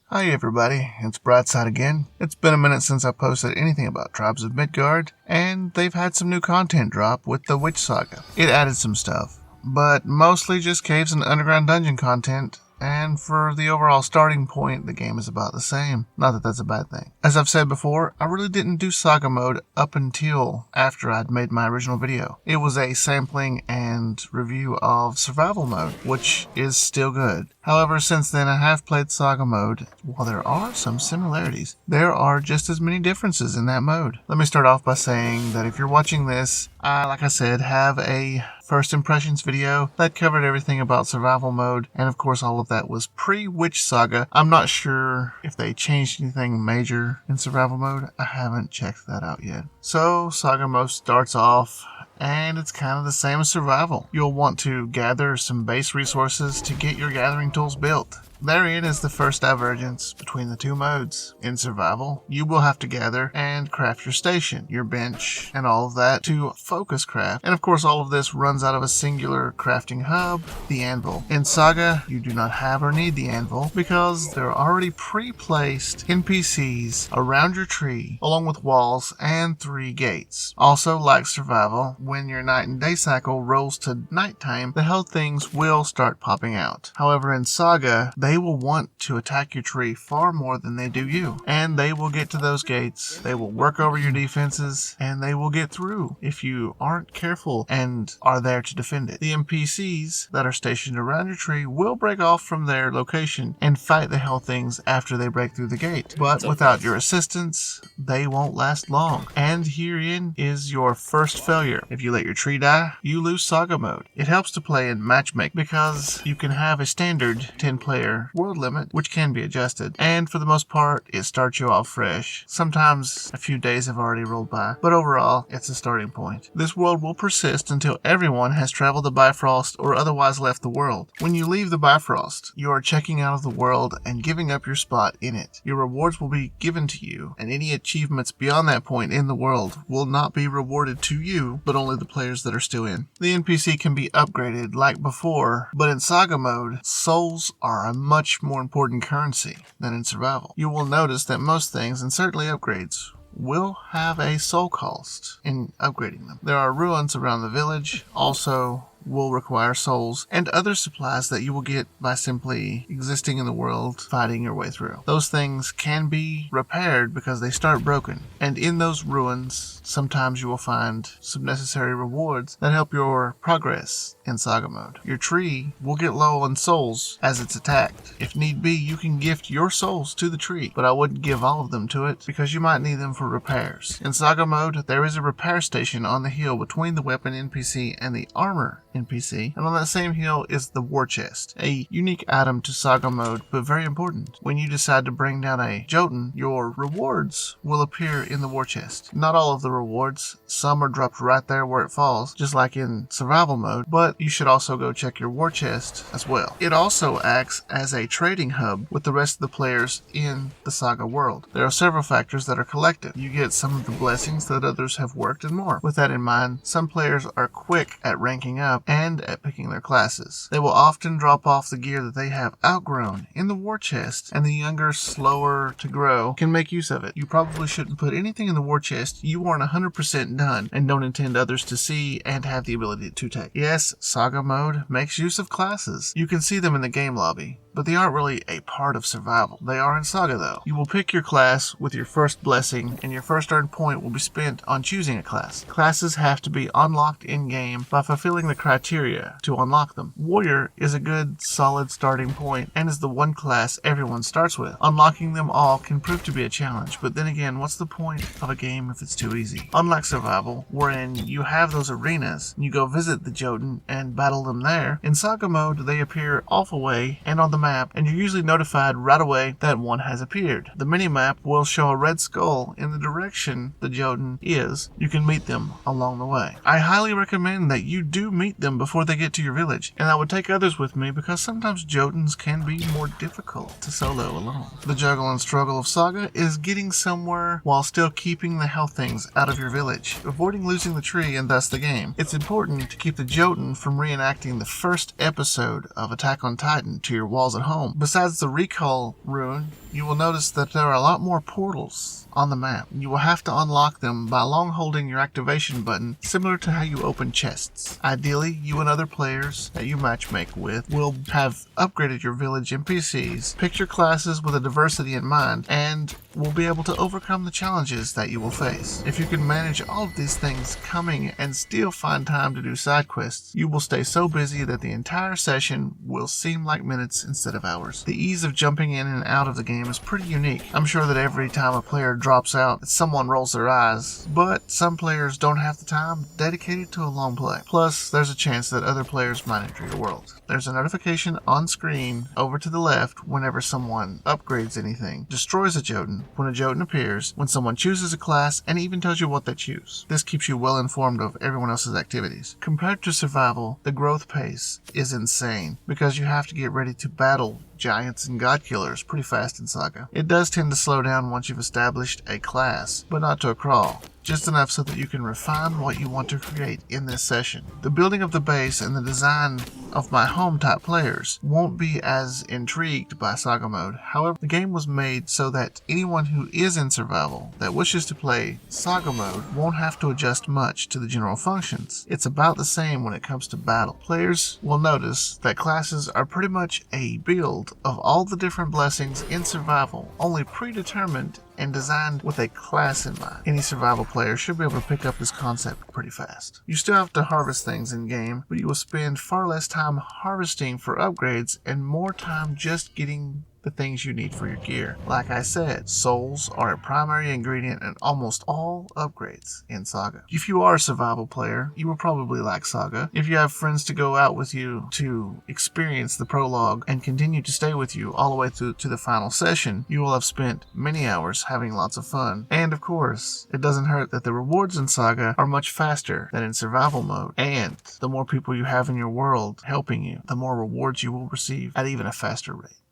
Hi everybody, it's Brightside again. It's been a minute since I posted anything about Tribes of Midgard, and they've had some new content drop with the Witch Saga. It added some stuff, but mostly just caves and underground dungeon content, and for the overall starting point, the game is about the same. Not that that's a bad thing. As I've said before, I really didn't do Saga mode up until after I'd made my original video. It was a sampling and review of survival mode, which is still good. However, since then I have played Saga mode. While there are some similarities, there are just as many differences in that mode. Let me start off by saying that if you're watching this, I, like I said, have a first impressions video that covered everything about survival mode, and of course all of that was pre-Witch Saga. I'm not sure if they changed anything major in survival mode. I haven't checked that out yet. So Saga mode starts off, and it's kind of the same as survival. You'll want to gather some base resources to get your gathering tools built. Therein is the first divergence between the two modes. In survival, you will have to gather and craft your station, your bench, and all of that to focus craft. And of course, all of this runs out of a singular crafting hub, the anvil. In Saga, you do not have or need the anvil because there are already pre-placed NPCs around your tree, along with walls and 3 gates. Also, like survival, when your night and day cycle rolls to nighttime, the hell things will start popping out. However, in Saga, they will want to attack your tree far more than they do you. And they will get to those gates, they will work over your defenses, and they will get through if you aren't careful and are there to defend it. The NPCs that are stationed around your tree will break off from their location and fight the hell things after they break through the gate. But without your assistance, they won't last long. And herein is your first failure. If you let your tree die, you lose Saga mode. It helps to play in matchmaking because you can have a standard 10-player world limit, which can be adjusted, and for the most part it starts you off fresh. Sometimes a few days have already rolled by, but overall it's a starting point. This world will persist until everyone has traveled the Bifrost or otherwise left the world. When you leave the Bifrost, you are checking out of the world and giving up your spot in it. Your rewards will be given to you, and any achievements beyond that point in the world will not be rewarded to you, but only the players that are still in. The NPC can be upgraded like before, but in Saga mode, souls are a much more important currency than in survival. You will notice that most things, and certainly upgrades, will have a soul cost in upgrading them. There are ruins around the village, also will require souls and other supplies that you will get by simply existing in the world, fighting your way through. Those things can be repaired because they start broken, and in those ruins sometimes you will find some necessary rewards that help your progress in Saga mode. Your tree will get low on souls as it's attacked. If need be, you can gift your souls to the tree, but I wouldn't give all of them to it because you might need them for repairs. In Saga mode, there is a repair station on the hill between the weapon NPC and the armor NPC, and on that same hill is the war chest, a unique item to Saga mode, but very important. When you decide to bring down a Jotun, your rewards will appear in the war chest. Not all of the rewards, some are dropped right there where it falls, just like in survival mode, but you should also go check your war chest as well. It also acts as a trading hub with the rest of the players in the Saga world. There are several factors that are collective. You get some of the blessings that others have worked and more. With that in mind, some players are quick at ranking up and at picking their classes. They will often drop off the gear that they have outgrown in the war chest, and the younger, slower to grow can make use of it. You probably shouldn't put anything in the war chest you aren't 100% done and don't intend others to see and have the ability to take. Yes, Saga mode makes use of classes. You can see them in the game lobby, but they aren't really a part of survival. They are in Saga though. You will pick your class with your first blessing, and your first earned point will be spent on choosing a class. Classes have to be unlocked in-game by fulfilling the criteria to unlock them. Warrior is a good, solid starting point and is the one class everyone starts with. Unlocking them all can prove to be a challenge, but then again, what's the point of a game if it's too easy? Unlike survival, wherein you have those arenas, you go visit the Jotun and battle them there, in Saga mode they appear off away and on the map, and you're usually notified right away that one has appeared. The mini-map will show a red skull in the direction the Jotun is. You can meet them along the way. I highly recommend that you do meet them before they get to your village, and I would take others with me because sometimes Jotuns can be more difficult to solo alone. The juggle and struggle of Saga is getting somewhere while still keeping the hell things out of your village, avoiding losing the tree and thus the game. It's important to keep the Jotun from reenacting the first episode of Attack on Titan to your walls at home. Besides the recall rune, you will notice that there are a lot more portals on the map. You will have to unlock them by long holding your activation button, similar to how you open chests. Ideally, you and other players that you matchmake with will have upgraded your village NPCs, picked your classes with a diversity in mind, and will be able to overcome the challenges that you will face. If you can manage all of these things coming and still find time to do side quests, you will stay so busy that the entire session will seem like minutes instead of hours. The ease of jumping in and out of the game is pretty unique. I'm sure that every time a player drops out, someone rolls their eyes, but some players don't have the time dedicated to a long play. Plus, there's a chance that other players might enter your world. There's a notification on screen over to the left whenever someone upgrades anything, destroys a Jotun, when a Jotun appears, when someone chooses a class, and even tells you what they choose. This keeps you well informed of everyone else's activities. Compared to survival, the growth pace is insane because you have to get ready to battle giants and god killers pretty fast in Saga. It does tend to slow down once you've established a class, but not to a crawl. Just enough so that you can refine what you want to create in this session. The building of the base and the design of my home type players won't be as intrigued by Saga mode. However, the game was made so that anyone who is in survival that wishes to play Saga mode won't have to adjust much to the general functions. It's about the same when it comes to battle. Players will notice that classes are pretty much a build of all the different blessings in survival, only predetermined and designed with a class in mind. Any survival player should be able to pick up this concept pretty fast. You still have to harvest things in game, but you will spend far less time harvesting for upgrades and more time just getting the things you need for your gear. Like I said, souls are a primary ingredient in almost all upgrades in Saga. If you are a survival player, you will probably like Saga. If you have friends to go out with you to experience the prologue and continue to stay with you all the way through to the final session, you will have spent many hours having lots of fun. And of course, it doesn't hurt that the rewards in Saga are much faster than in survival mode. And the more people you have in your world helping you, the more rewards you will receive at even a faster rate.